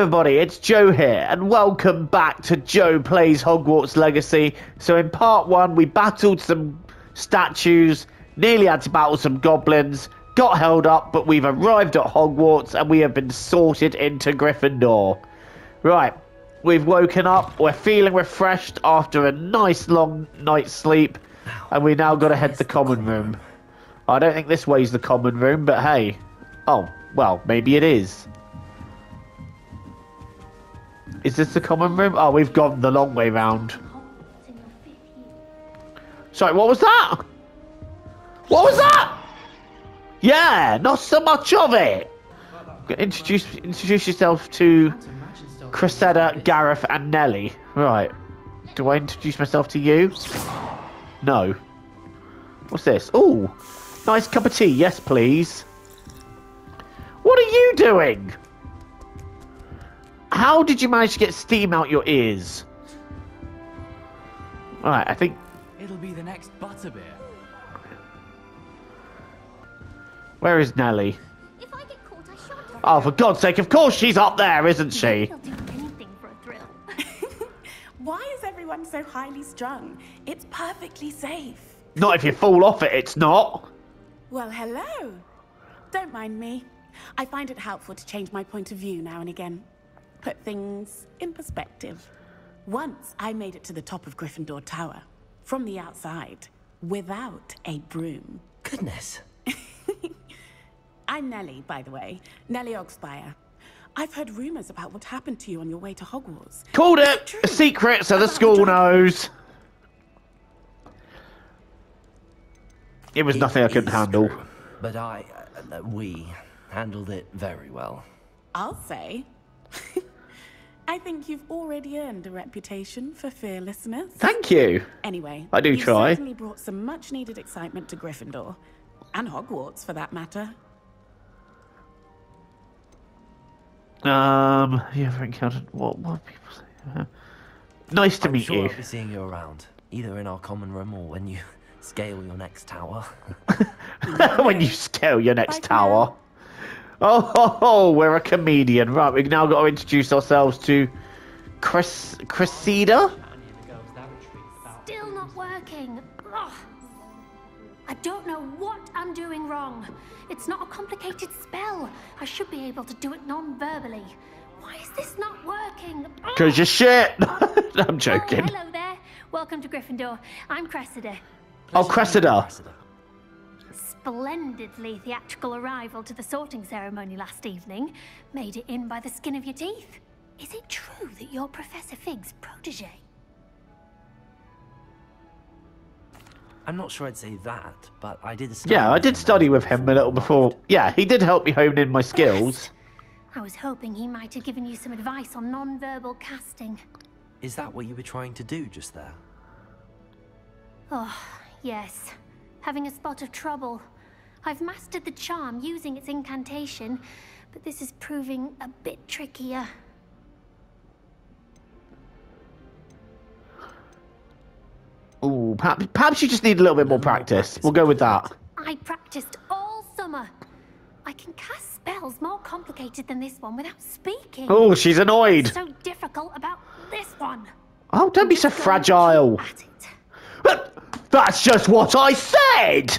everybody, it's Joe here, and welcome back to Joe Plays Hogwarts Legacy. So in part 1, we battled some statues, nearly had to battle some goblins, got held up, but we've arrived at Hogwarts, and we have been sorted into Gryffindor. Right, we've woken up, we're feeling refreshed after a nice long night's sleep, and we now got to head to the common room. I don't think this way's the common room, but hey. Oh, well, maybe it is. Is this the common room? Oh, we've gone the long way round. Sorry, what was that? What was that? Yeah, not so much of it. Introduce yourself to Cressida, Gareth, and Nelly. Right. Do I introduce myself to you? No. What's this? Ooh, nice cup of tea. Yes, please. What are you doing? How did you manage to get steam out your ears? Alright, I think... It'll be the next butterbeer. Where is Nelly? If I get caught, I shan't. Oh, for God's sake, of course she's up there, isn't she? They'll do anything for a thrill. Why is everyone so highly strung? It's perfectly safe. Not if you fall off it, it's not. Well, hello. Don't mind me. I find it helpful to change my point of view now and again. Put things in perspective. Once I made it to the top of Gryffindor Tower, from the outside, without a broom. Goodness. I'm Nelly, by the way. Nelly Ogspire. I've heard rumors about what happened to you on your way to Hogwarts. Called it! A secret so the school knows. It was nothing I couldn't handle. True, but we handled it very well. I'll say. I think you've already earned a reputation for fearlessness. Thank you. Anyway, I do you try. certainly brought some much-needed excitement to Gryffindor. And Hogwarts, for that matter. You ever encountered... What people say? Nice to meet you. I'll be seeing you around, either in our common room or when you scale your next tower. When you scale your next tower. Oh, we're a comedian. Right, we've now got to introduce ourselves to Cressida. Still not working. Ugh. I don't know what I'm doing wrong. It's not a complicated spell. I should be able to do it non-verbally. Why is this not working? Because you're shit. I'm joking. Oh, hello there. Welcome to Gryffindor. I'm Cressida. Oh, Cressida. Splendidly theatrical arrival to the sorting ceremony last evening. Made it in by the skin of your teeth. Is it true that you're Professor Fig's protege? I'm not sure I'd say that, but I did study. Yeah, I did study with him a little before. Yeah, he did help me hone in my skills. I was hoping he might have given you some advice on non-verbal casting. Is that what you were trying to do just there? Oh, yes. Having a spot of trouble. I've mastered the charm using its incantation, but this is proving a bit trickier. Ooh, perhaps you just need a little bit more practice. We'll go with that. I practiced all summer. I can cast spells more complicated than this one without speaking. Oh, she's annoyed. What's so difficult about this one? Oh, don't be so fragile. At it. That's just what I said!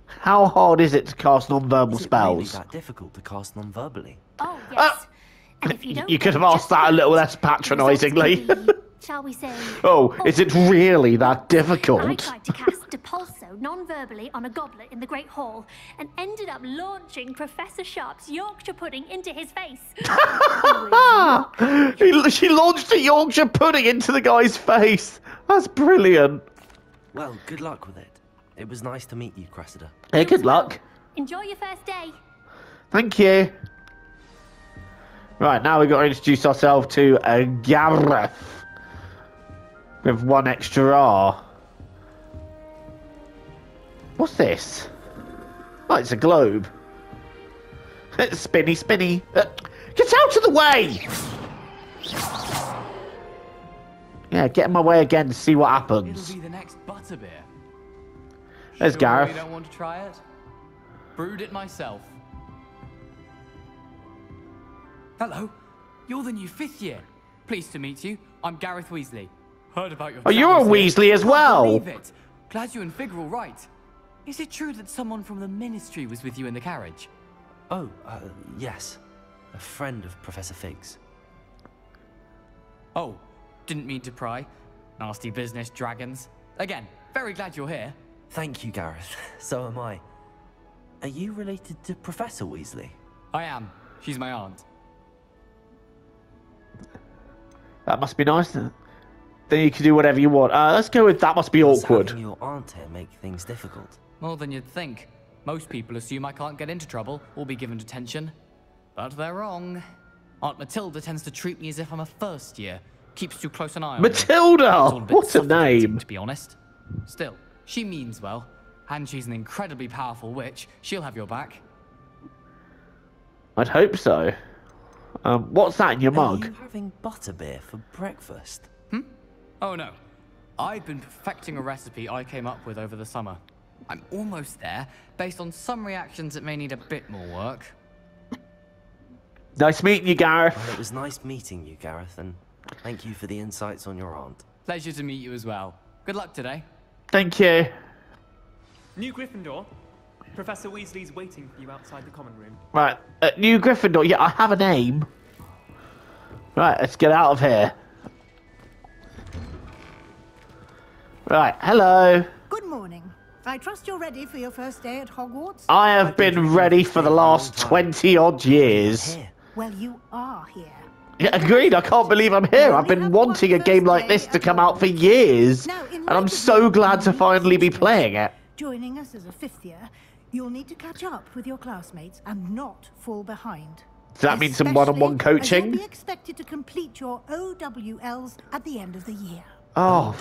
How hard is it to cast non-verbal spells? Is it really that difficult to cast non-verbally? Oh, yes. And if you don't you could have asked that a little less patronisingly. Shall we say... Oh, is it really that difficult? I tried to cast Depulso non-verbally on a goblet in the Great Hall and ended up launching Professor Sharp's Yorkshire pudding into his face. She launched a Yorkshire pudding into the guy's face. That's brilliant. Well, good luck with it. It was nice to meet you, Cressida. Hey, good luck. Enjoy your first day. Thank you. Right, now we've got to introduce ourselves to Gareth. With one extra R. What's this? Oh, it's a globe. It's spinny, spinny. Get out of the way! Yeah, get in my way again to see what happens. It'll be the next butterbeer. There's Sure Gareth. You don't want to try it? Brewed it myself. Hello. You're the new 5th year. Pleased to meet you. I'm Gareth Weasley. Heard about your Oh, you're a travels here. Weasley as Can't well. believe it. Glad you and Fig are all right. Is it true that someone from the Ministry was with you in the carriage? Oh, yes. A friend of Professor Fig's. Oh, didn't mean to pry. Nasty business, dragons. Again, very glad you're here. Thank you, Gareth. So am I. Are you related to Professor Weasley? I am. She's my aunt. That must be nice. Then you can do whatever you want. Let's go with that must be Does awkward. having your aunt here make things difficult? More than you'd think. Most people assume I can't get into trouble or be given detention. But they're wrong. Aunt Matilda tends to treat me as if I'm a first year. Keeps too close an eye on me. Matilda! It's all bit What a suffocating, name. to be honest. Still, she means well. And she's an incredibly powerful witch. She'll have your back. I'd hope so. What's that in your Are mug? you having butterbeer for breakfast? Oh no. I've been perfecting a recipe I came up with over the summer. I'm almost there, based on some reactions that may need a bit more work. Nice meeting you, Gareth. Well, it was nice meeting you, Gareth, and thank you for the insights on your aunt. Pleasure to meet you as well. Good luck today. Thank you. New Gryffindor. Professor Weasley's waiting for you outside the common room. Right, new Gryffindor. Yeah, I have a name. Right, let's get out of here. Right, hello. Good morning. I trust you're ready for your first day at Hogwarts? I have been ready for the last 20 odd years. Here. Well, you are here. Yeah, agreed. I can't believe I'm here. I've been wanting a game like this to come out for years. And I'm so glad to finally be playing it. Joining us as a 5th year, you'll need to catch up with your classmates and not fall behind. Does that mean some one-on-one Especially as coaching? You'll be expected to complete your OWLs at the end of the year. Oh,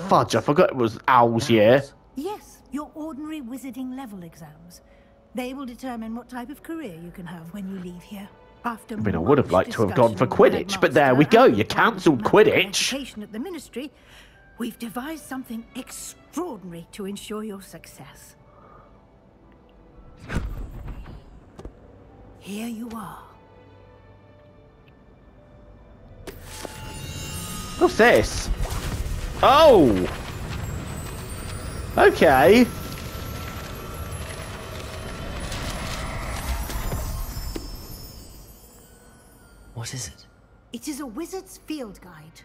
fudge. I forgot it was Owl's year. Yes, your ordinary wizarding level exams. They will determine what type of career you can have when you leave here. After I mean, I would have liked to have gone for discussion with Quidditch, but there we Headmaster go. and You the cancelled Department of Quidditch. Education at the Ministry, we've devised something extraordinary to ensure your success. Here you are. What's this? Oh! Okay. What is it? It is a wizard's field guide.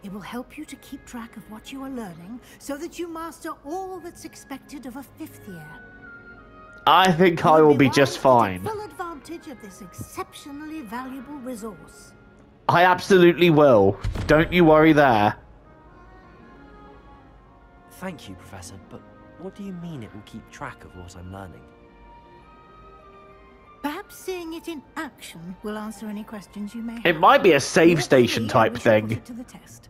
It will help you to keep track of what you are learning so that you master all that's expected of a 5th year. I think I will be just fine. Take full advantage of this exceptionally valuable resource. I absolutely will. Don't you worry there. Thank you, Professor, but what do you mean it will keep track of what I'm learning? Perhaps seeing it in action will answer any questions you may have. It might be a save Let's station see type how we shall put thing. it to the test.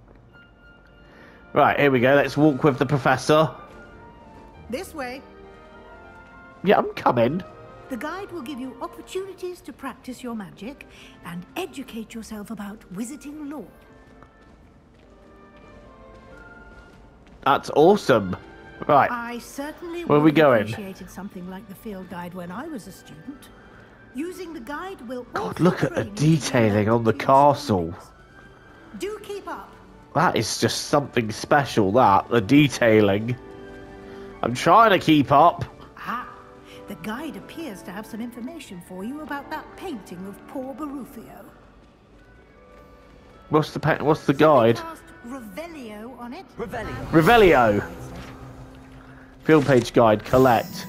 Right, here we go. Let's walk with the professor. This way. Yeah, I'm coming. The guide will give you opportunities to practice your magic and educate yourself about wizarding lore. That's awesome. Right. I certainly Where are we would have going? appreciated something like the field guide when I was a student. Using the guide will God, also look at the train you to detailing develop on the your castle. surroundings. Do keep up. That is just something special, that. The detailing. I'm trying to keep up. Ah, the guide appears to have some information for you about that painting of poor Barufio. What's the guide? Cast Revelio on it. Revelio. Field page guide. Collect.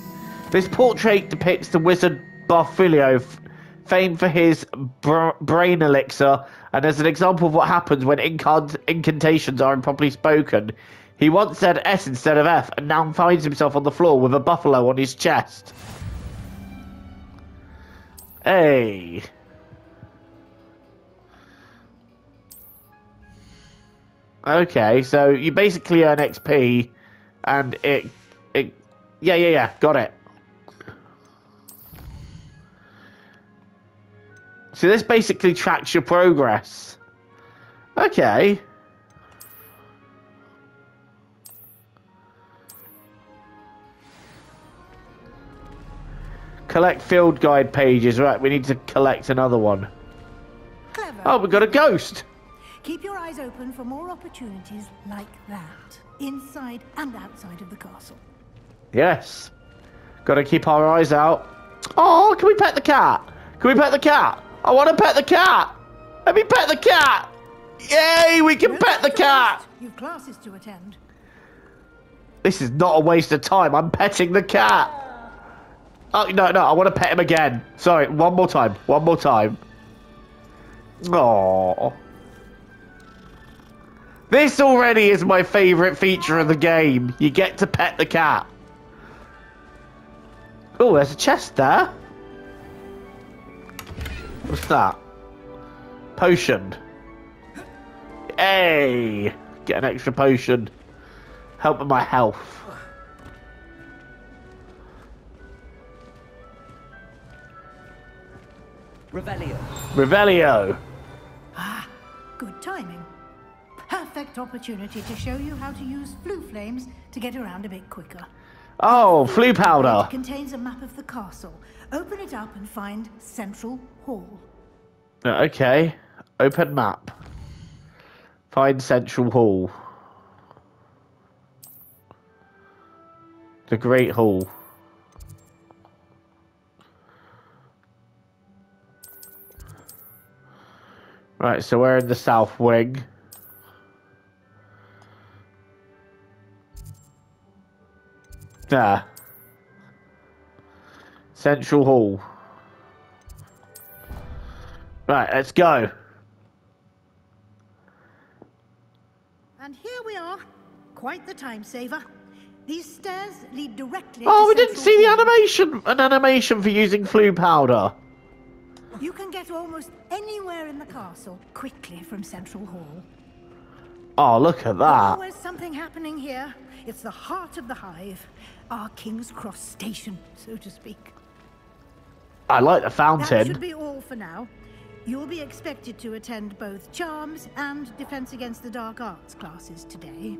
This portrait depicts the wizard Barfilio, famed for his brain elixir, and as an example of what happens when incantations are improperly spoken. He once said S instead of F, and now finds himself on the floor with a buffalo on his chest. Hey. Okay, so you basically earn XP, and yeah, got it. So this basically tracks your progress. Okay. Collect field guide pages. Right, we need to collect another one. Oh, we got a ghost. Keep your eyes open for more opportunities like that, inside and outside of the castle. Yes. Got to keep our eyes out. Oh, can we pet the cat? Can we pet the cat? I want to pet the cat. Let me pet the cat. Yay, we can pet the cat. You've classes to attend. This is not a waste of time. I'm petting the cat. Oh, no, I want to pet him again. Sorry, one more time. One more time. Aww. This already is my favourite feature of the game. You get to pet the cat. Oh, there's a chest there. What's that? Potion. Hey! Get an extra potion. Help with my health. Revelio. Ah, good timing. Perfect opportunity to show you how to use flue flames to get around a bit quicker. Oh, flue powder. It contains a map of the castle. Open it up and find Central Hall. Okay. Open map. Find Central Hall. The Great Hall. Right, so we're in the south wing. There. Central Hall. Right, let's go. And here we are. Quite the time saver. These stairs lead directly Oh, to we didn't Central see the Hall. animation. An animation for using flue powder. You can get almost anywhere in the castle quickly from Central Hall. Oh, look at that. Always something happening here. It's the heart of the hive. Our King's Cross station, so to speak. I like the That fountain. should be all for now. You'll be expected to attend both Charms and Defense Against the Dark Arts classes today.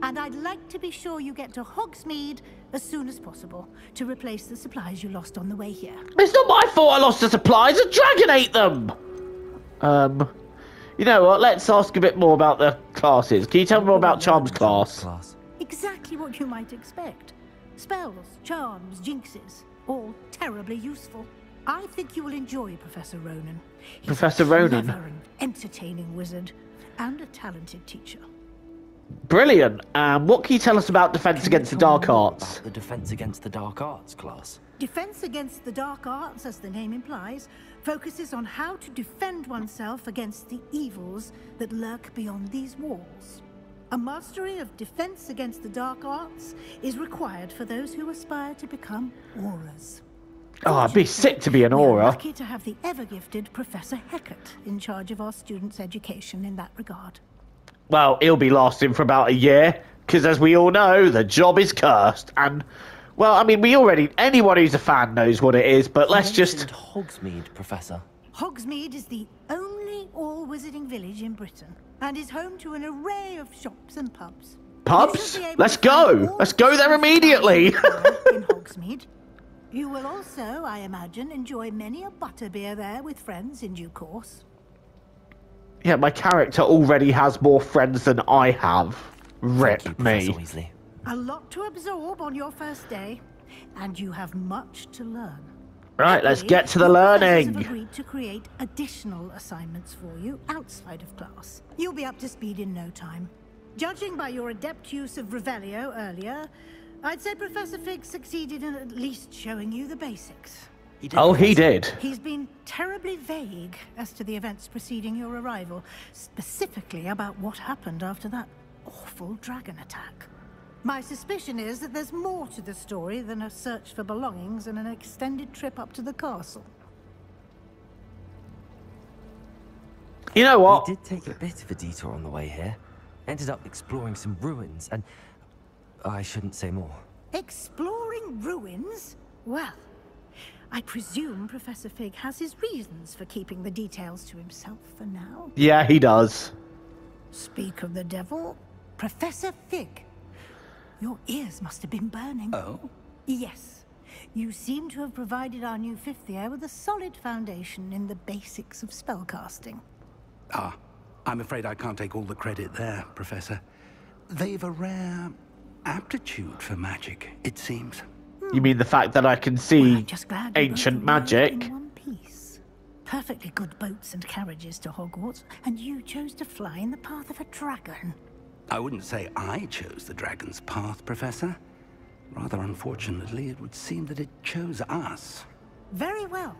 And I'd like to be sure you get to Hogsmeade as soon as possible to replace the supplies you lost on the way here. It's not my fault I lost the supplies. A dragon ate them. You know what? Let's ask a bit more about the classes. Can you tell me more about Charms class? Exactly what you might expect. Spells, charms, jinxes, all terribly useful. I think you will enjoy Professor Ronan. He's Professor a Ronan. clever and entertaining wizard and a talented teacher. Brilliant. What can you tell us about Defense Against the Dark Arts? The Defense Against the Dark Arts class. Defense Against the Dark Arts, as the name implies, focuses on how to defend oneself against the evils that lurk beyond these walls. A mastery of Defense Against the Dark Arts is required for those who aspire to become auras. Oh, I'd be sick to be an We are aura. lucky to have the ever-gifted Professor Hecat in charge of our students' education in that regard. Well, he'll be lasting for about a year, because as we all know, the job is cursed. And, well, I mean, anyone who's a fan knows what it is, but let's just... Hogsmeade, Professor. Hogsmeade is the only all-wizarding village in Britain, and is home to an array of shops and pubs. Pubs? Let's go! Let's go there immediately! In Hogsmeade. You will also, I imagine, enjoy many a butterbeer there with friends in due course. Yeah, my character already has more friends than I have. Rip Thank you, me. Professor Weasley. A lot to absorb on your first day, and you have much to learn. Right, let's get to the Your professors learning. have agreed to create additional assignments for you outside of class. You'll be up to speed in no time. Judging by your adept use of Revelio earlier, I'd say Professor Fig succeeded in at least showing you the basics. He did, Oh, he Professor. did. He's been terribly vague as to the events preceding your arrival, specifically about what happened after that awful dragon attack. My suspicion is that there's more to the story than a search for belongings and an extended trip up to the castle. You know what? We did take a bit of a detour on the way here. Ended up exploring some ruins and... I shouldn't say more. Exploring ruins? Well, I presume Professor Fig has his reasons for keeping the details to himself for now. Yeah, he does. Speak of the devil, Professor Fig. Your ears must have been burning. Oh? Yes. You seem to have provided our new fifth year with a solid foundation in the basics of spellcasting. Ah, I'm afraid I can't take all the credit there, Professor. They've a rare aptitude for magic, it seems. You mean the fact that I can Well, see I'm just glad you ancient both arrived magic? in one piece. Perfectly good boats and carriages to Hogwarts, and you chose to fly in the path of a dragon. I wouldn't say I chose the dragon's path, Professor. Rather unfortunately, it would seem that it chose us. Very well.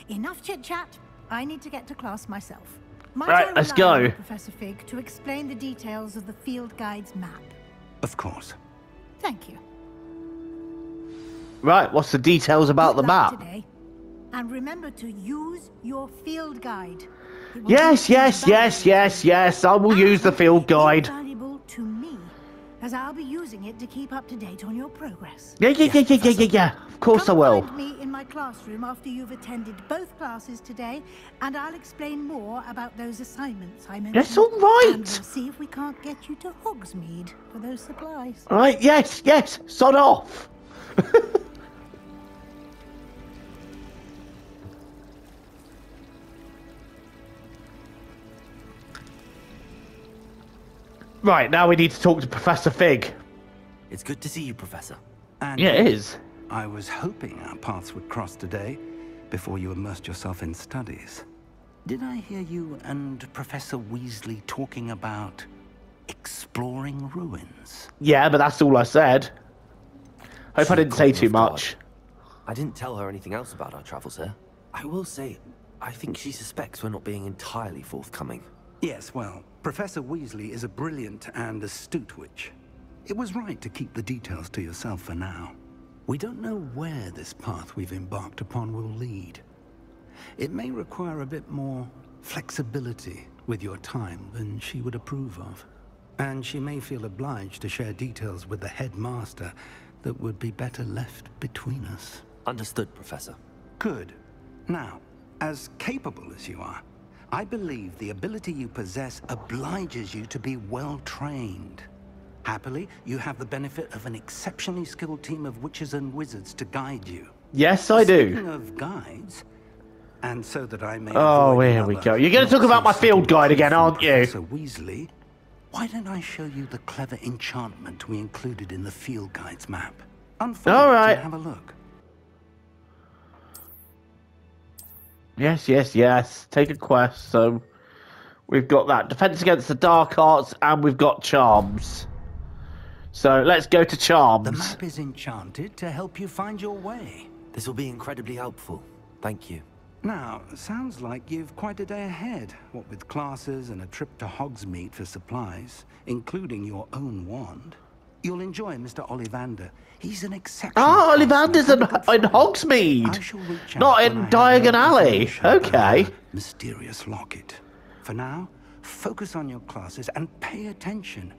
Enough chit-chat. I need to get to class myself. Might Right, I let's rely on go. you, Professor Fig, to explain the details of the field guide's map? Of course. Thank you. Right, what's the details about Good the luck map? today. And remember to use your field guide. It will Yes, be yes, yes, invaluable yes, to you. yes. I will use the And field guide. Invaluable to me, as I'll be using it to keep up to date on your progress. Yeah. Of course I Come will. find me in my classroom after you've attended both classes today, and I'll explain more about those assignments I mentioned. Yes, all right. And we'll see if we can't get you to Hogsmeade for those supplies. All right, yes, sod off. Right, now we need to talk to Professor Fig. It's good to see you, Professor. And Yeah, it is. I was hoping our paths would cross today, before you immersed yourself in studies. Did I hear you and Professor Weasley talking about exploring ruins? Yeah, but that's all I said. Hope I She didn't say couldn't too have died. much. I didn't tell her anything else about our travels here. I will say, I think she suspects we're not being entirely forthcoming. Yes, well, Professor Weasley is a brilliant and astute witch. It was right to keep the details to yourself for now. We don't know where this path we've embarked upon will lead. It may require a bit more flexibility with your time than she would approve of. And she may feel obliged to share details with the headmaster that would be better left between us. Understood, Professor. Good. Now, as capable as you are, I believe the ability you possess obliges you to be well trained. Happily, you have the benefit of an exceptionally skilled team of witches and wizards to guide you. Yes, I do. Speaking of guides, and so that I may Oh, avoid here we another go. You're going to talk not about my so field subtle guide truth again, from aren't you? Professor Weasley, why don't I show you the clever enchantment we included in the field guide's map? Unfold All it right. and have a look. Yes. Take a quest. So we've got that. Defense against the dark arts, and we've got charms. So let's go to The charms. map is enchanted to help you find your way. This will be incredibly helpful. Thank you. Now, sounds like you've quite a day ahead, what with classes and a trip to Hogsmeade for supplies, including your own wand. You'll enjoy Mr. Ollivander. He's an exceptional Ah, craftsman Ollivander's and in a good friend. I Hogsmeade. shall reach out Not when I in have Diagon more Alley. information about Okay. that mysterious locket. For now, focus on your classes and pay attention.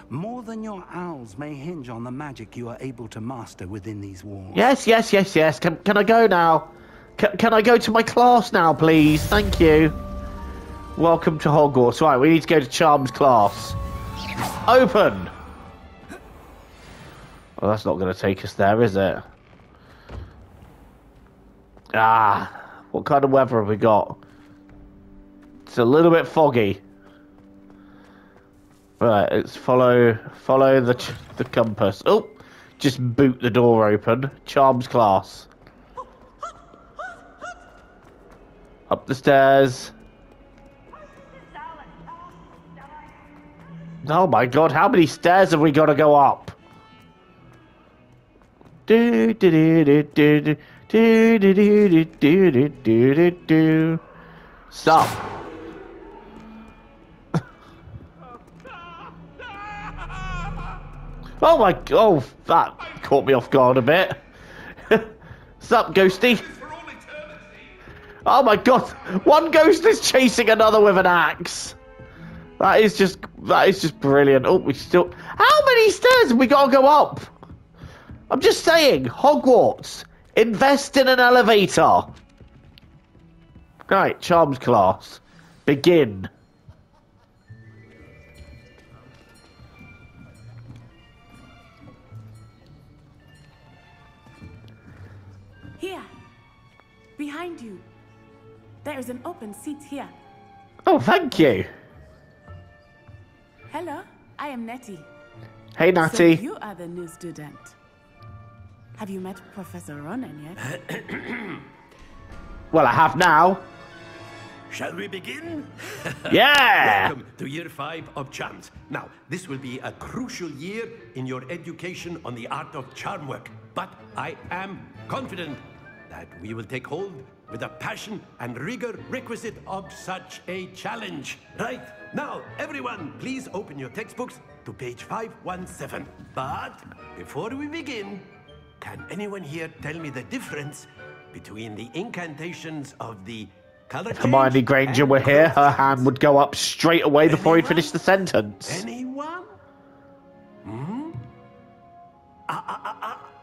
More than your owls may hinge on the magic you are able to master within these walls. Yes. Can I go now? Can I go to my class now, please? Thank you. Welcome to Hogwarts. Right, we need to go to charms class. Open. Well, that's not going to take us there, is it? Ah, what kind of weather have we got? It's a little bit foggy. Right, let's follow the compass. Oh, just boot the door open. Charms class. Up the stairs. Oh my god, how many stairs have we got to go up? Do do do do do do do do do do do do do. Stop. Oh my! Oh, that caught me off guard a bit. What's up, Ghosty? Oh my god! One ghost is chasing another with an axe. That is just brilliant. Oh, we still. How many stairs have we got to go up? I'm just saying, Hogwarts, invest in an elevator. Right, charms class, begin. Here, behind you. There is an open seat here. Oh, thank you. Hello, I am Nettie. Hey, Natty. So you are the new student. Have you met Professor Ronan yet? Well, I have now. Shall we begin? Yeah! Welcome to year 5 of charms. Now, this will be a crucial year in your education on the art of charm work. But I am confident that we will take hold with the passion and rigor requisite of such a challenge. Right, now, everyone, please open your textbooks to page 517. But before we begin, can anyone here tell me the difference between the incantations of the color Hermione change Granger and were here, her growth hand spells? would go up straight away before he Anyone? finished the sentence. Anyone? Hmm?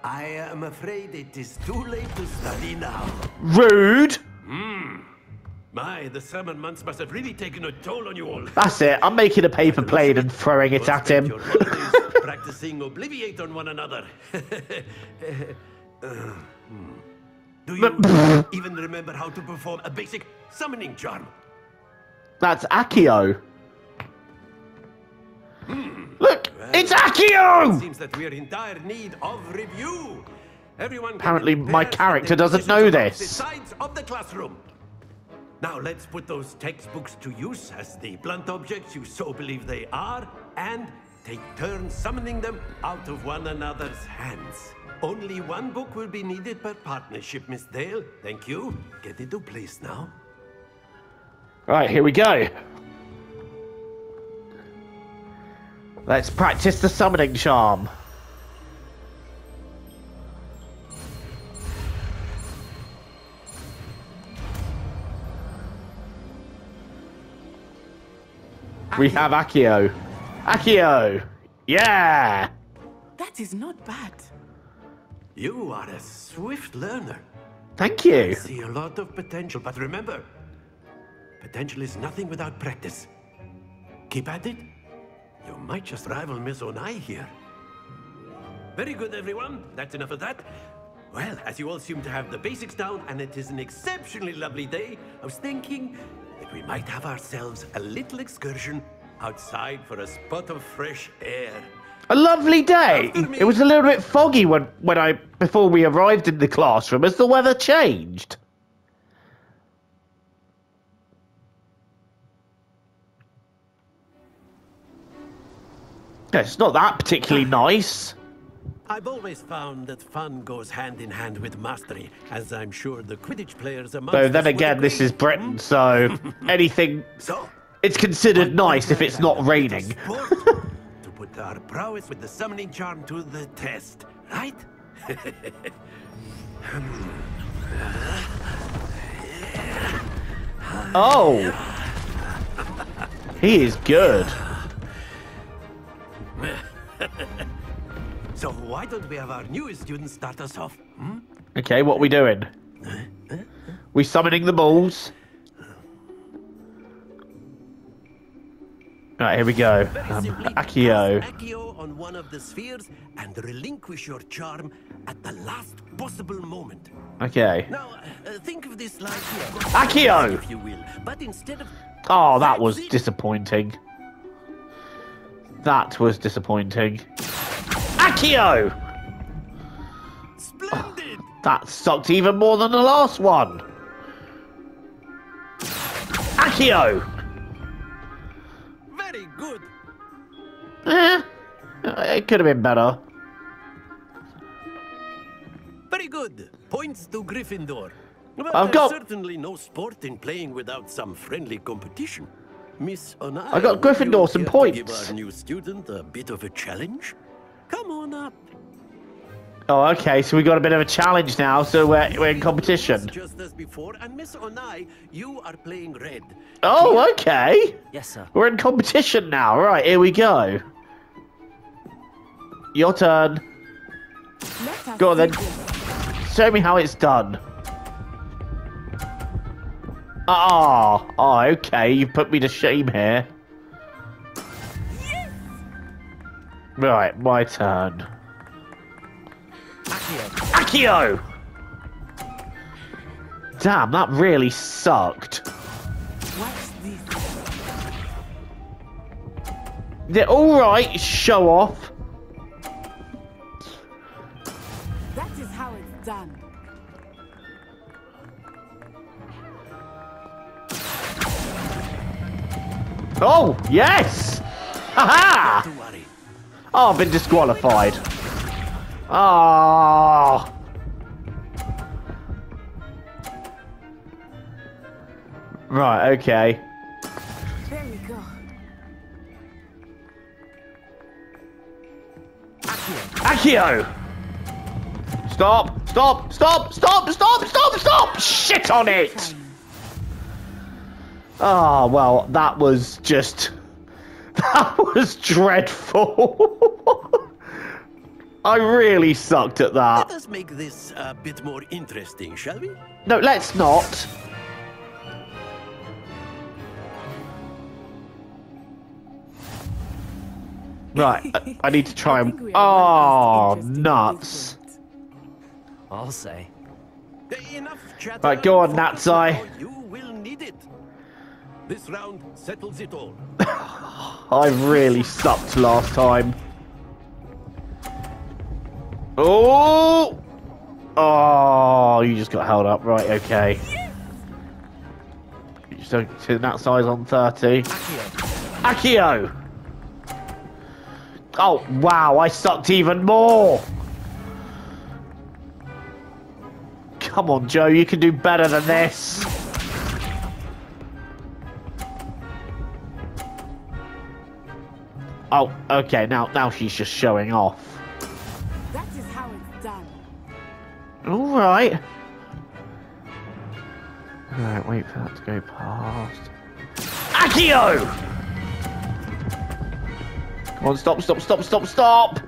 I am afraid it is too late to study now. Rude! My, the summer months must have really taken a toll on you all. That's it, I'm making a paper plane and throwing it Must at spend him. your holidays practicing Obliviate on one another. Do you even remember how to perform a basic summoning charm? That's Accio. Look, it's Accio! It seems that we are in dire need of review. Everyone get Apparently into my pairs and character take doesn't positions know on this. opposite sides of the classroom. Now let's put those textbooks to use as the blunt objects you so believe they are, and take turns summoning them out of one another's hands. Only one book will be needed per partnership, Miss Dale. Thank you. Get into place now. Right, here we go. Let's practice the summoning charm. We have Accio. Accio! Yeah! That is not bad. You are a swift learner. Thank I you. see a lot of potential, but remember, potential is nothing without practice. Keep at it. You might just rival Miss Onai here. Very good, everyone. That's enough of that. Well, as you all seem to have the basics down, and it is an exceptionally lovely day, I was thinking that we might have ourselves a little excursion outside for a spot of fresh air. A lovely day. After me. It was a little bit foggy before we arrived in the classroom as the weather changed. Yeah, it's not that particularly nice. I've always found that fun goes hand in hand with mastery, as I'm sure the Quidditch players amongst Though us then would again, this agree. is Britain, so anything... So, It's considered nice if it's not raining. sport to put our prowess with the summoning charm to the test, right? Oh! He is good. So why don't we have our newest student start us off? Okay, what are we doing? We summoning the balls. Right, here we go. Very simply, Accio. cast Accio on one of the spheres and relinquish your charm at the last possible moment. Okay. Now, think of this like Accio! if you will, but instead of Oh, that was That's it. disappointing. That was disappointing. Accio! splendid. That sucked even more than the last one. Accio! Very good. It could have been better. Very good. Points to Gryffindor. But I've there's got- certainly no sport in playing without some friendly competition. Miss Onai, I got would you Gryffindor some care to give points. our new student a bit of a challenge? Come on up. Oh, okay, so we got a bit of a challenge now, so we're in competition. Just as before, and Miss Onai, you are playing red. Oh, okay. Yes, sir. We're in competition now. Right, here we go. Your turn. Let us Go on then. see this. Show me how it's done. Oh, okay. You put me to shame here. Right, my turn. Accio! Damn, that really sucked. Watch this. Yeah, alright, show off. That is how it's done. Oh, yes! Haha! Don't worry. Oh, I've been disqualified. Ah. Right, okay. There we go. Accio! Stop! Stop! Stop! Stop! Stop! Stop! Stop! Shit on it! Ah, well, that was just... That was dreadful. I really sucked at that. Let us make this a bit more interesting, shall we? No, let's not. Right, I need to try and... Oh, nuts. I'll say. Enough chatter. Right, go on, Natsai. You will need it. This round settles it all. I really sucked last time. Oh! Oh, you just got held up. Right, okay. So, that size on 30. Accio! Oh, wow, I sucked even more! Come on, Joe, you can do better than this. Oh, okay, now she's just showing off. That is how it's done. Alright. Alright, wait for that to go past. Accio! Come on, stop, stop, stop, stop, stop!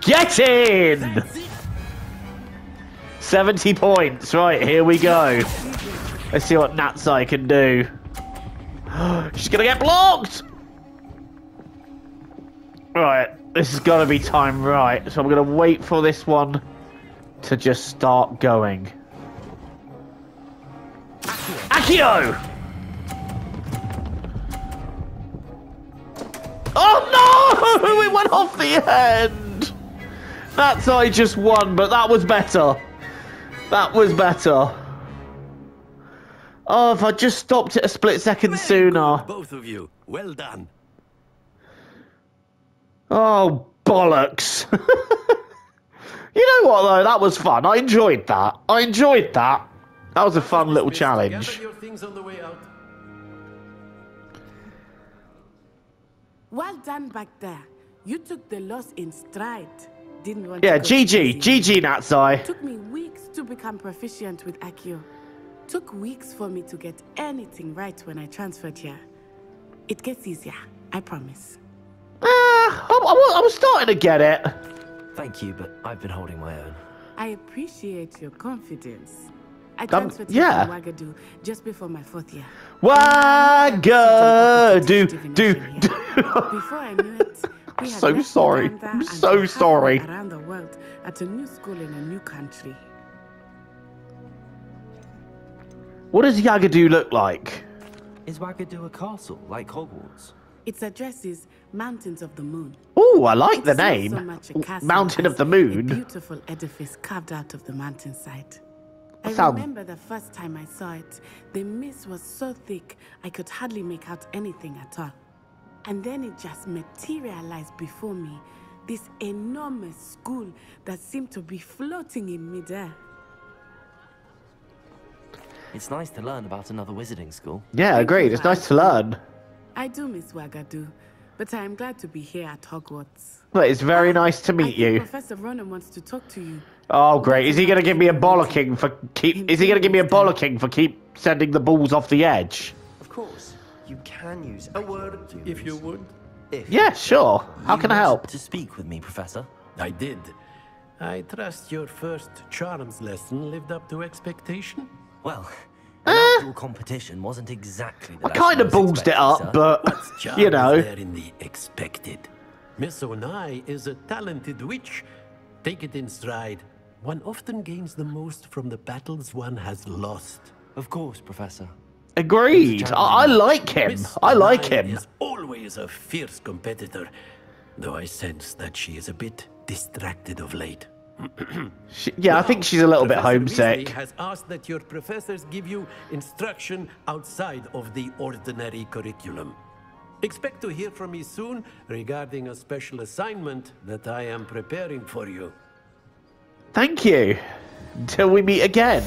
Get in! 70 points. Right, here we go. Let's see what Natsai can do. She's gonna get blocked! Right, this has got to be timed right, so I'm going to wait for this one to just start going. Accio! Oh no! It went off the end! That's I just won, but that was better. That was better. Oh, if I just stopped it a split second sooner. Both of you, well done. Oh, bollocks. You know what, though? That was fun. I enjoyed that. I enjoyed that. That was a fun little challenge. Gather your things on the way out. Well done back there. You took the loss in stride. Didn't want Yeah, to go GG. easy. GG, Natsai. Took me weeks to become proficient with Accio. Took weeks for me to get anything right when I transferred here. It gets easier, I promise. I was starting to get it. Thank you, but I've been holding my own. I appreciate your confidence. I transferred to yeah. Ouagadougou just before my 4th year. Ouagadougou. Do. Before I knew it, we had So left sorry. Uganda I'm and so halfway sorry. around the world at a new school in a new country. What does Ouagadougou look like? Is Ouagadougou a castle, like Hogwarts? Its address is Mountains of the Moon. Oh, I like the It's not name. so much a castle Mountain of as the a Moon. beautiful edifice carved out of the mountainside. I Sound- remember the first time I saw it, the mist was so thick I could hardly make out anything at all. And then it just materialized before me, this enormous school that seemed to be floating in midair. It's nice to learn about another wizarding school. Yeah, Thank agreed. you, It's nice to learn. I do miss Ouagadougou, but I am glad to be here at Hogwarts. But it's very nice to I meet think you. Professor Ronan wants to talk to you. Oh, great. Is he going to give me a bollocking for keep... Is he going to give me a bollocking for keep sending the balls off the edge? Of course, you can use A word, if you would. Yeah, sure. How can I help? To speak with me, Professor. I did. I trust your first charms lesson lived up to expectation. Well, an outdoor competition wasn't exactly the I kind of lesson I was ballsed it expecting, up, sir. but, What's charm you know. is there in the expected? Miss Onai is a talented witch. Take it in stride. One often gains the most from the battles one has lost. Of course, Professor. Agreed. I like him. Miss I like Onai him. is always is a fierce competitor, though I sense that she is a bit distracted of late. Yeah, I think she's a little bit Professor homesick. Weasley has asked that your professors give you instruction outside of the ordinary curriculum. Expect to hear from me soon regarding a special assignment that I am preparing for you. Thank you. Until we meet again.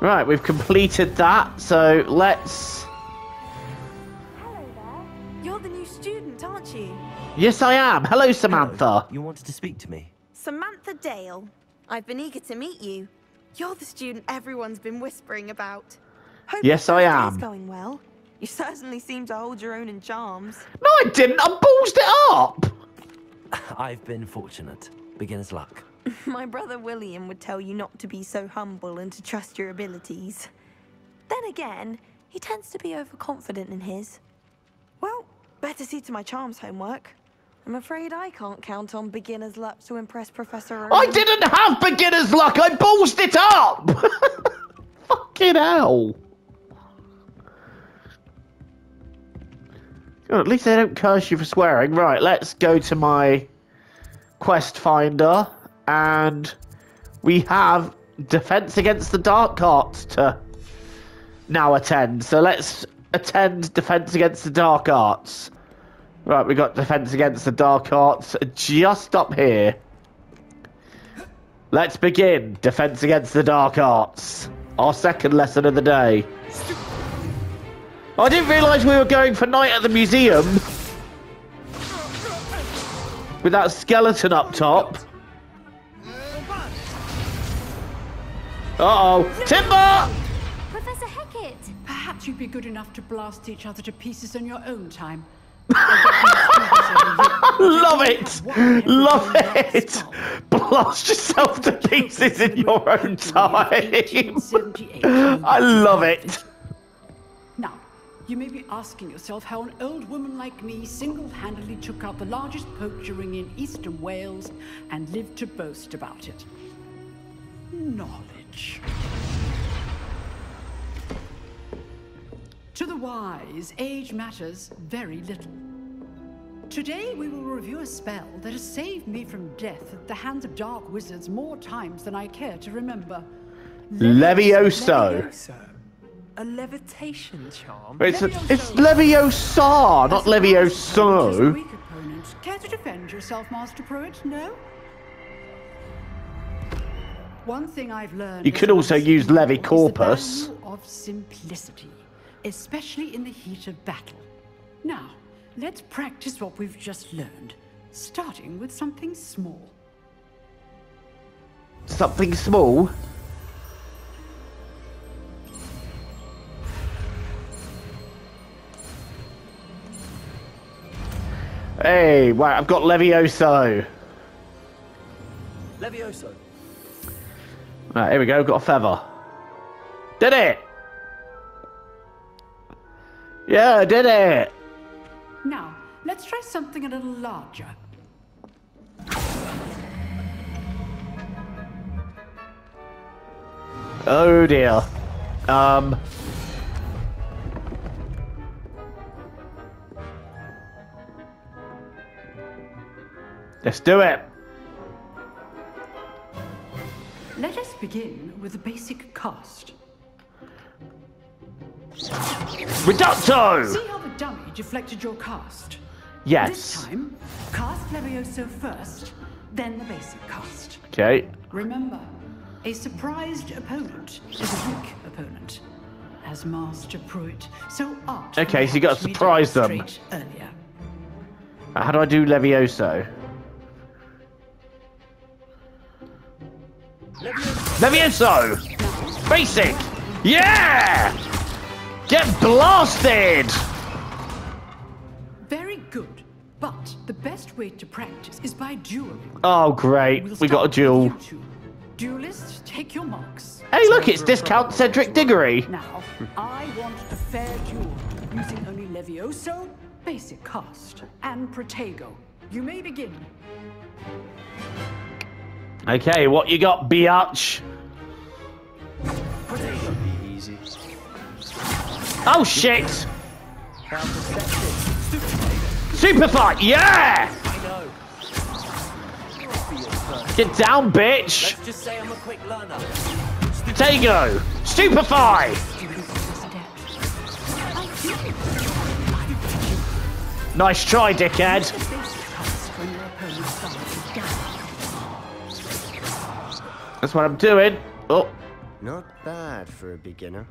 Right, we've completed that, so let's... Hello there. You're the new student, aren't you? Yes, I am. Hello, Samantha. Hello. You wanted to speak to me? Samantha Dale. I've been eager to meet you. You're the student everyone's been whispering about. Hope Yes, your I first am. day's going well. You certainly seem to hold your own in charms. No, I didn't. I ballsed it up. I've been fortunate. Beginner's luck. My brother William would tell you not to be so humble and to trust your abilities. Then again, he tends to be overconfident in his. Well, better see to my charms homework. I'm afraid I can't count on beginner's luck to impress Professor Rowan. I didn't have beginner's luck. I ballsed it up. Fucking hell. Oh, at least they don't curse you for swearing. Right, let's go to my quest finder. And we have Defense Against the Dark Arts to now attend. So let's attend Defense Against the Dark Arts. Right, we got Defense Against the Dark Arts just up here. Let's begin Defense Against the Dark Arts. Our second lesson of the day. I didn't realise we were going for night at the museum. With that skeleton up top. Uh-oh. Timber! Professor Hecat! Perhaps you'd be good enough to blast each other to pieces in your own time. Love it! Love it! Blast yourself to pieces in your own time. I love it. Now, you may be asking yourself how an old woman like me single-handedly took out the largest poacher ring in eastern Wales and lived to boast about it. Knowledge. To the wise, age matters very little. Today we will review a spell that has saved me from death at the hands of dark wizards more times than I care to remember. Levioso. A levitation charm? It's Leviosa, not Levioso. Weak opponent. Care to defend yourself, Master Pruitt? No? One thing I've learned. You could also use Levicorpus. Is the value of simplicity, especially in the heat of battle. Now, let's practice what we've just learned, starting with something small. Something small? Hey, right, I've got Levioso. Levioso. Right, here we go, got a feather. Did it! Yeah, I did it! Now, let's try something a little larger. Oh dear. Let's do it. Let us begin with the basic cast. Reducto! See how the dummy deflected your cast? Yes. This time, cast Levioso first, then the basic cast. Okay. Remember, a surprised opponent is a weak opponent. As Master Pruitt so artfully Okay, so you got to helped me surprise them. demonstrate earlier. How do I do Levioso? Levioso! Basic! Yeah! Get blasted! Very good, but the best way to practice is by dueling. Oh, great. We'll We got a start duel. with you two. Duelists, take your marks. Hey, look, it's discount Cedric Diggory. Now, I want a fair duel, using only Levioso, basic cast, and Protego. You may begin. Okay, what you got, biatch? Should be easy. Oh, shit! How perceptive. Super fight, yeah! I know. Get down, bitch! Let's just say I'm a quick learner. Tego! Stupefy! Nice try, dickhead. That's what I'm doing. Oh. Not bad for a beginner.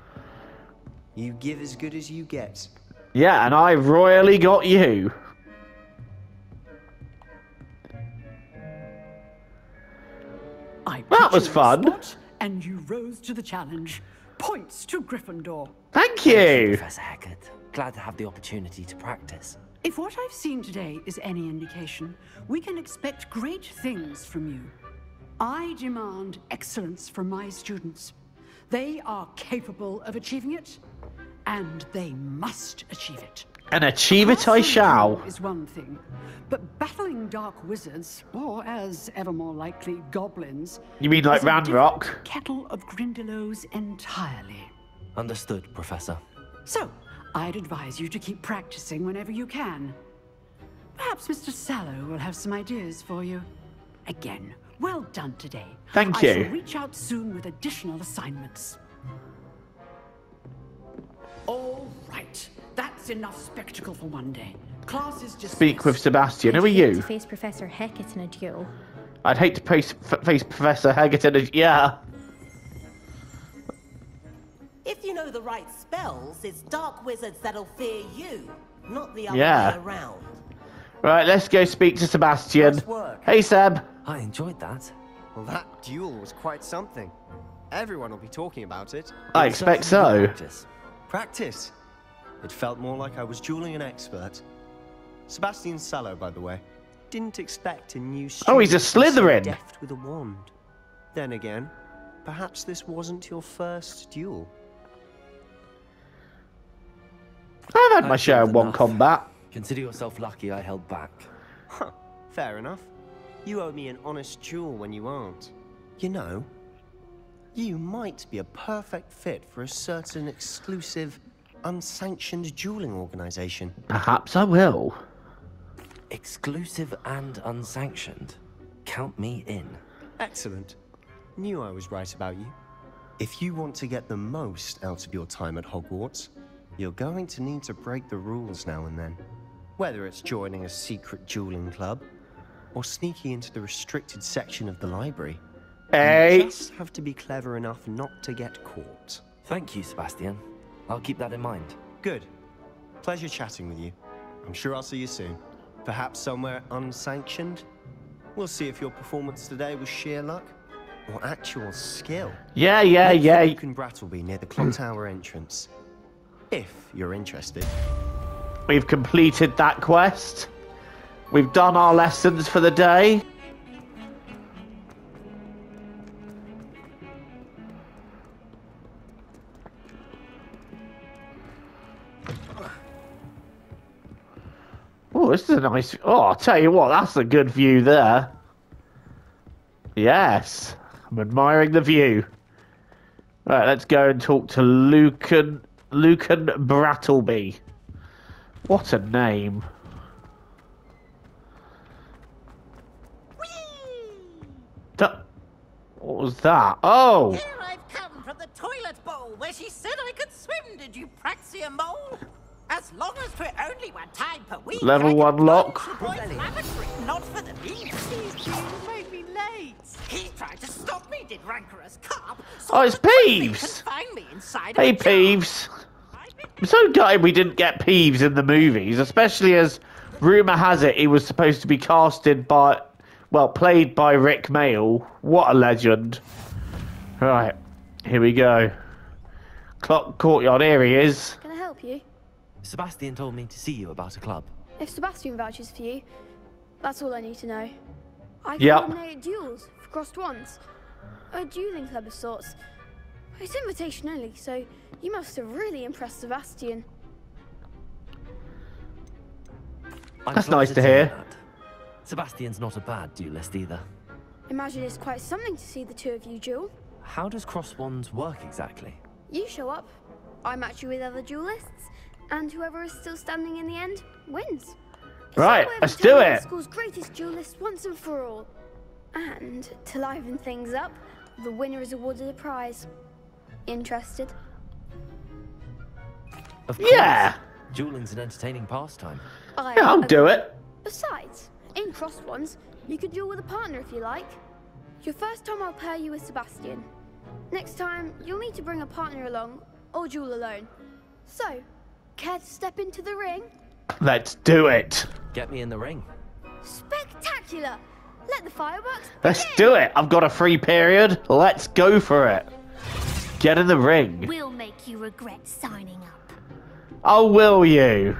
You give as good as you get. Yeah, and I royally got you. That was fun. Spot, and you rose to the challenge. Points to Gryffindor. Thank you. Professor Hackett. Glad to have the opportunity to practice. If what I've seen today is any indication, we can expect great things from you. I demand excellence from my students. They are capable of achieving it, and they must achieve it. And achieve it I shall. Is one thing, but battling dark wizards, or as ever more likely, goblins. You mean like is a Ranrock? different kettle of Grindylows entirely. Understood, Professor. So, I'd advise you to keep practicing whenever you can. Perhaps Mr. Sallow will have some ideas for you. Again, well done today. Thank I you. shall reach out soon with additional assignments. All right. That's enough spectacle for one day. Class is just. Speak with Sebastian. Who are you? To face Professor Hackett in a duel. I'd hate to face Professor Hackett in a... Yeah. If you know the right spells, it's dark wizards that'll fear you, not the other Yeah. way around. Right, let's go speak to Sebastian. Nice work. Hey, Seb. I enjoyed that. Well, that duel was quite something. Everyone will be talking about it. I expect so. Practice. Practice? It felt more like I was dueling an expert. Sebastian Sallow, by the way. Didn't expect a new student Oh, he's a Slytherin. so deft with a wand. Then again, perhaps this wasn't your first duel. I've had my share of one combat. Consider yourself lucky I held back. Huh, fair enough. You owe me an honest duel when you aren't. You know, you might be a perfect fit for a certain exclusive, unsanctioned dueling organization. Perhaps I will. Exclusive and unsanctioned. Count me in. Excellent. Knew I was right about you. If you want to get the most out of your time at Hogwarts, you're going to need to break the rules now and then. Whether it's joining a secret dueling club, or sneaking into the restricted section of the library. Hey. You just have to be clever enough not to get caught. Thank you, Sebastian. I'll keep that in mind. Good. Pleasure chatting with you. I'm sure I'll see you soon. Perhaps somewhere unsanctioned? We'll see if your performance today was sheer luck or actual skill. Yeah. Luke and Brattleby near the clock tower entrance. If you're interested. We've completed that quest. We've done our lessons for the day. Oh, this is a nice... Oh, I'll tell you what, that's a good view there. Yes, I'm admiring the view. Right, let's go and talk to Lucan Brattleby. What a name. What was that? Oh! Here I've come from the toilet bowl where she said I could swim, did you Praxia mole? As long as for only one time per week. Level 1 lock. Not for the meat. These two made me late. He tried to stop me, did rancorous carp. So Oh, it's Peeves! find me inside Hey, of a jar. Peeves. I'm so gutted we didn't get Peeves in the movies, especially as rumour has it he was supposed to be casted by... Well, played by Rick Mail. What a legend. Right, here we go. Clock Courtyard, here he is. Can I help you? Sebastian told me to see you about a club. If Sebastian vouches for you, that's all I need to know. I Yep. coordinate duels for crossed wands. A dueling club of sorts. It's invitation only, so you must have really impressed Sebastian. That's nice to hear. That. Sebastian's not a bad duelist either. Imagine it's quite something to see the two of you duel. How does cross wands work exactly? You show up, I match you with other duelists, And whoever is still standing in the end wins. Right, It's let's the do way of it. The school's greatest duelist once and for all. And to liven things up, the winner is awarded a prize. Interested? Of course. Yeah. Dueling's an entertaining pastime. Yeah, I'll do it. Besides, in crossed ones, you could duel with a partner if you like. Your first time I'll pair you with Sebastian. Next time, you'll need to bring a partner along, or duel alone. So, care to step into the ring? Let's do it. Get me in the ring. Spectacular! Let the fireworks Let's do it. I've got a free period. Let's go for it. Get in the ring. We'll make you regret signing up. Oh, will you?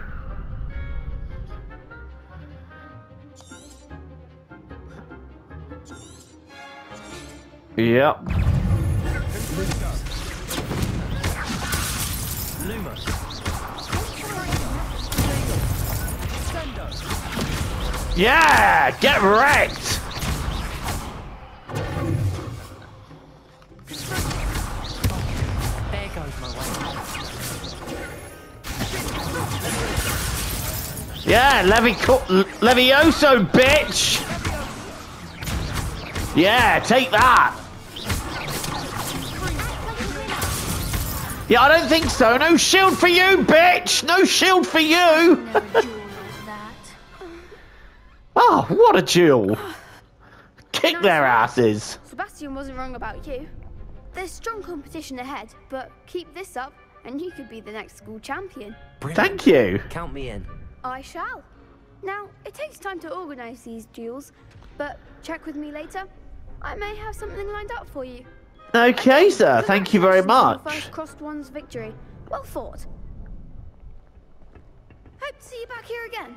Yep. Luma. Yeah, get wrecked. There goes my way. Yeah, Levioso, bitch. Yeah, take that. Yeah, I don't think so. No shield for you, bitch. No shield for you. Oh, what a duel. Kick their asses. Sebastian wasn't wrong about you. There's strong competition ahead, but keep this up and you could be the next school champion. Brilliant. Thank you. Count me in. I shall. Now, it takes time to organise these duels, but check with me later. I may have something lined up for you. Okay, sir. Thank you very Congratulations on much. your first crossed one's victory. Well fought. Hope to see you back here again.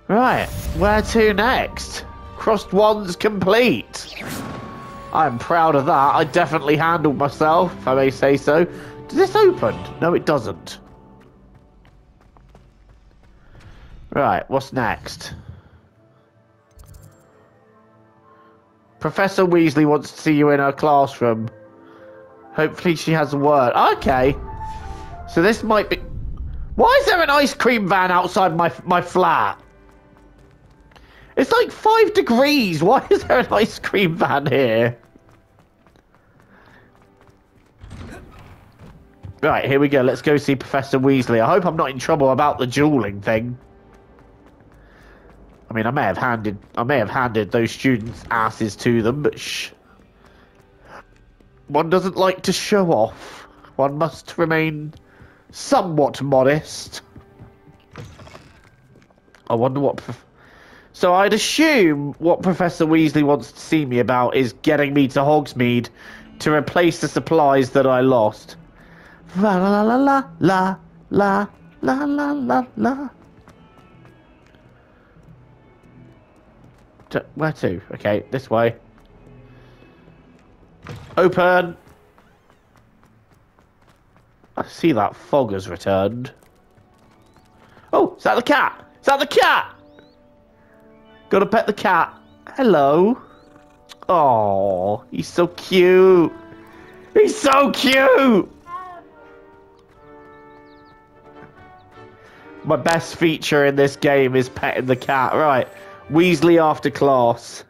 Right, where to next? Crossed ones complete. I'm proud of that. I definitely handled myself, if I may say so. Does this open? No, it doesn't. Right, what's next? Professor Weasley wants to see you in her classroom. Hopefully she has a word. Okay. So this might be... Why is there an ice cream van outside my flat? It's like 5 degrees. Why is there an ice cream van here? Right, here we go. Let's go see Professor Weasley. I hope I'm not in trouble about the dueling thing. I mean, I may have handed those students' asses to them, but shh. One doesn't like to show off. One must remain somewhat modest. I wonder what... So I'd assume what Professor Weasley wants to see me about is getting me to Hogsmeade to replace the supplies that I lost. La la la la la la la la la la. Where to? Okay, this way. Open. I see that fog has returned. Oh, is that the cat? Is that the cat? Gotta pet the cat. Hello. Oh, he's so cute. He's so cute. My best feature in this game is petting the cat. Right. Weasley after class.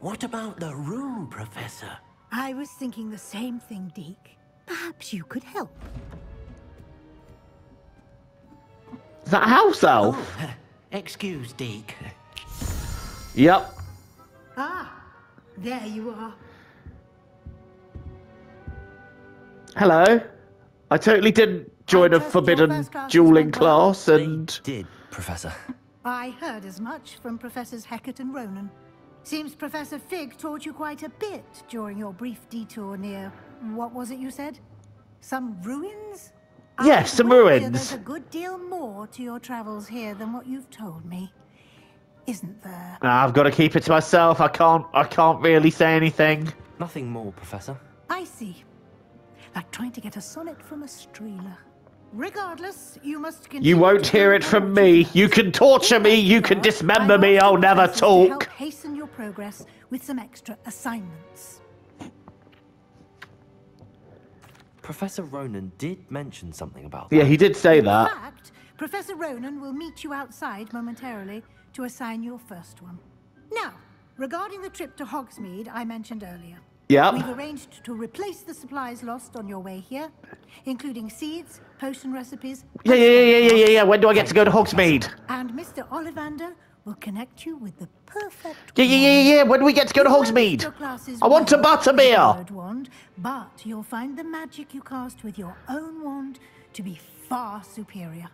What about the room, Professor? I was thinking the same thing, Deke. Perhaps you could help. Is that a house elf? Oh, excuse, Deke. Yep. Ah, there you are. Hello. I totally didn't join a forbidden dueling class and... Did, Professor. I heard as much from Professors Hecat and Ronan. Seems Professor Fig taught you quite a bit during your brief detour near... What was it you said? Some ruins? Yes, some ruins. There's a good deal more to your travels here than what you've told me. Isn't there? I've got to keep it to myself. I can't really say anything. Nothing more, Professor. I see. Like trying to get a sonnet from a streeler. Regardless, you must continue. You won't hear it from me. You can torture me. You can dismember me. I'll never To help talk. hasten your progress with some extra assignments. Professor Ronan did mention something about Yeah, he did say In that. fact, Professor Ronan will meet you outside momentarily to assign your first one. Now, regarding the trip to Hogsmeade I mentioned earlier. Yep. We've arranged to replace the supplies lost on your way here, including seeds, potion recipes. Yeah. When do I get to go to Hogsmeade? And Mr. Ollivander will connect you with the perfect Yeah. When do we get to go to Hogsmeade? I want a butterbeer. Wand, but you'll find the magic you cast with your own wand to be far superior.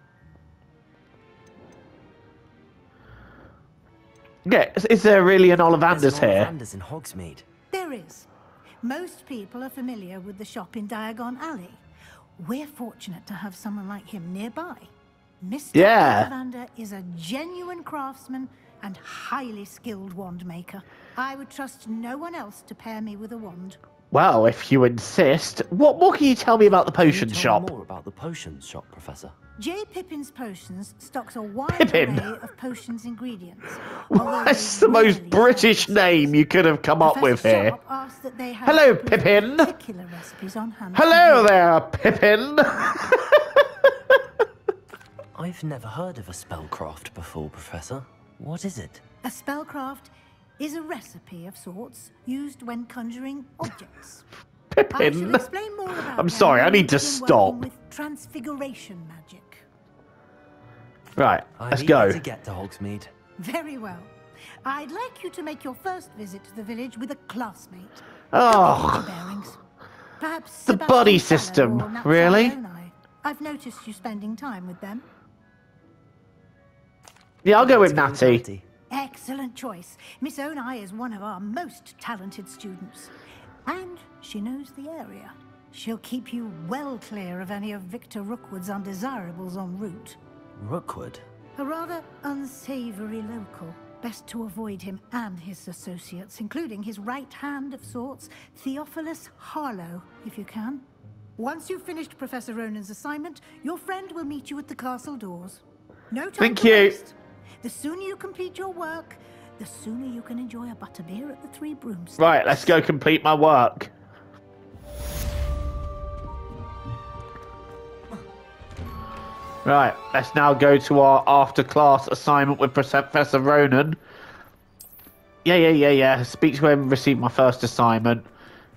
Yeah, is there really an Ollivander's here? Ollivander's in Hogsmeade. There is. Most people are familiar with the shop in Diagon Alley. We're fortunate to have someone like him nearby. Mr. Ollivander is a genuine craftsman and highly skilled wand maker. I would trust no one else to pair me with a wand. Well, if you insist. What more can you tell me about the potion shop? More about the potion shop, Professor. J. Pippin's Potions stocks a wide array of potions ingredients. That's the most British name you could have come up with here. Hello, Pippin. Hello there, Pippin. I've never heard of a spellcraft before, Professor. What is it? A spellcraft is a recipe of sorts used when conjuring objects. I shall explain more about I'm sorry, I need to stop. With transfiguration magic. Right, let's go. To get to Hogsmeade. Very well. I'd like you to make your first visit to the village with a classmate. Oh, perhaps the buddy system, really? I've noticed you spending time with them. Yeah, I'll go with Natty. Excellent choice. Miss Onai is one of our most talented students. And she knows the area. She'll keep you well clear of any of Victor Rookwood's undesirables en route. Rookwood? A rather unsavory local. Best to avoid him and his associates, including his right hand of sorts, Theophilus Harlow, if you can. Once you've finished Professor Ronan's assignment, your friend will meet you at the castle doors. No time to waste. The sooner you complete your work, the sooner you can enjoy a butterbeer at the Three Broomsticks. Right, let's go complete my work. Right, let's now go to our after-class assignment with Professor Ronan. Yeah. Speak to him, receive my first assignment.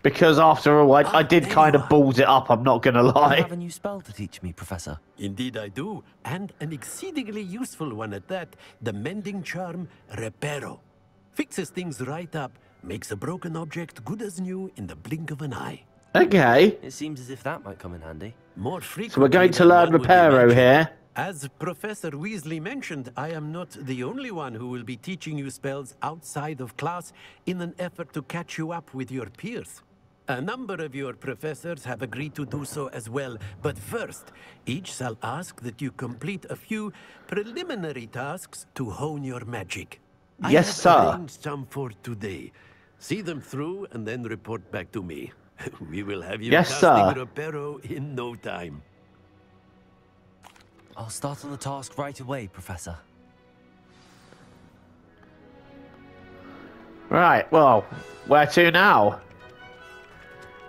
Because after all, I did kind of balls it up, I'm not going to lie. You have a new spell to teach me, Professor. Indeed I do, and an exceedingly useful one at that. The mending charm, Reparo. Fixes things right up, makes a broken object good as new in the blink of an eye. Okay. It seems as if that might come in handy. More frequently. So we're going to learn Reparo here. As Professor Weasley mentioned, I am not the only one who will be teaching you spells outside of class in an effort to catch you up with your peers. A number of your professors have agreed to do so as well, but first, each shall ask that you complete a few preliminary tasks to hone your magic. Yes, sir. I have arranged some for today. See them through and then report back to me. We will have you casting Reparo in no time. I'll start on the task right away, Professor. Right, well, where to now?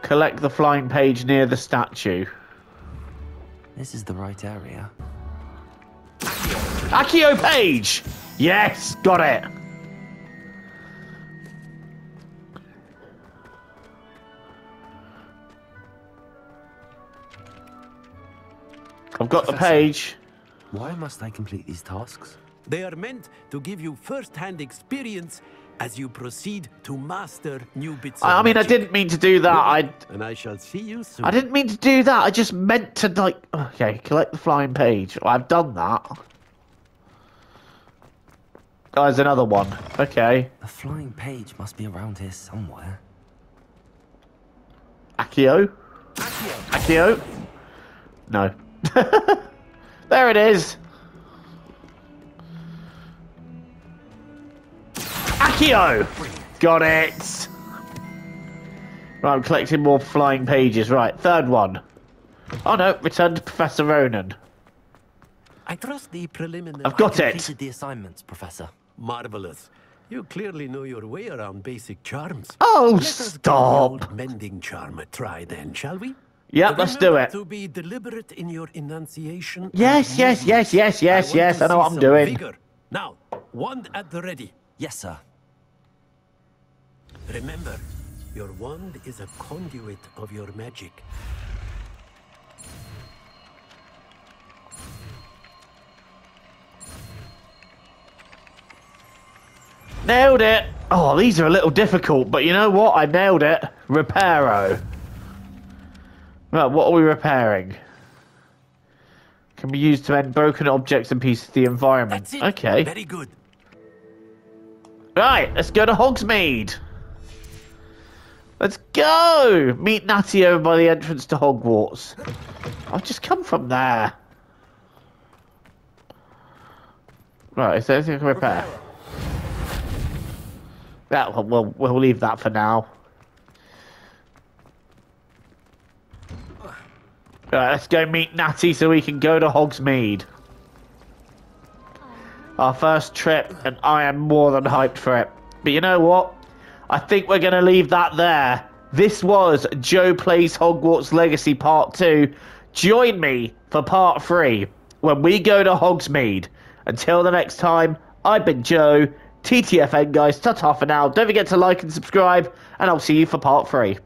Collect the flying page near the statue. This is the right area. Accio page! Yes, got it! I've got the page. Why must I complete these tasks? They are meant to give you first-hand experience as you proceed to master new bits of I magic. didn't mean to do that. And I shall see you soon. I didn't mean to do that. I just meant to, like... Okay, collect the flying page. I've done that. Oh, there's another one. Okay. The flying page must be around here somewhere. Accio? Accio? No. There it is. Accio! Got it! Right, I'm collecting more flying pages. Right, third one. Oh no, return to Professor Ronan. I trust the preliminary... I've got it! Completed the assignments, Professor. Marvelous. You clearly know your way around basic charms. Oh, Let us give the stop! old mending charm a try then, shall we? Yep, let's do it. To be deliberate in your enunciation. Yes, yes, yes, yes, yes, yes. I know what I'm doing. Vigor. Now, wand at the ready. Yes, sir. Remember, your wand is a conduit of your magic. Nailed it. Oh, these are a little difficult, but you know what? I nailed it. Reparo. Right, what are we repairing? Can be used to end broken objects and pieces of the environment. That's it. Okay. Very good. Right, let's go to Hogsmeade. Let's go! Meet Natty over by the entrance to Hogwarts. I've just come from there. Right, is there anything I can repair? Yeah, we'll leave that for now. Right, let's go meet Natty so we can go to Hogsmeade. Our first trip, and I am more than hyped for it. But you know what? I think we're going to leave that there. This was Joe Plays Hogwarts Legacy Part 2. Join me for Part 3 when we go to Hogsmeade. Until the next time, I've been Joe. TTFN guys, ta-ta for now. Don't forget to like and subscribe, and I'll see you for Part 3.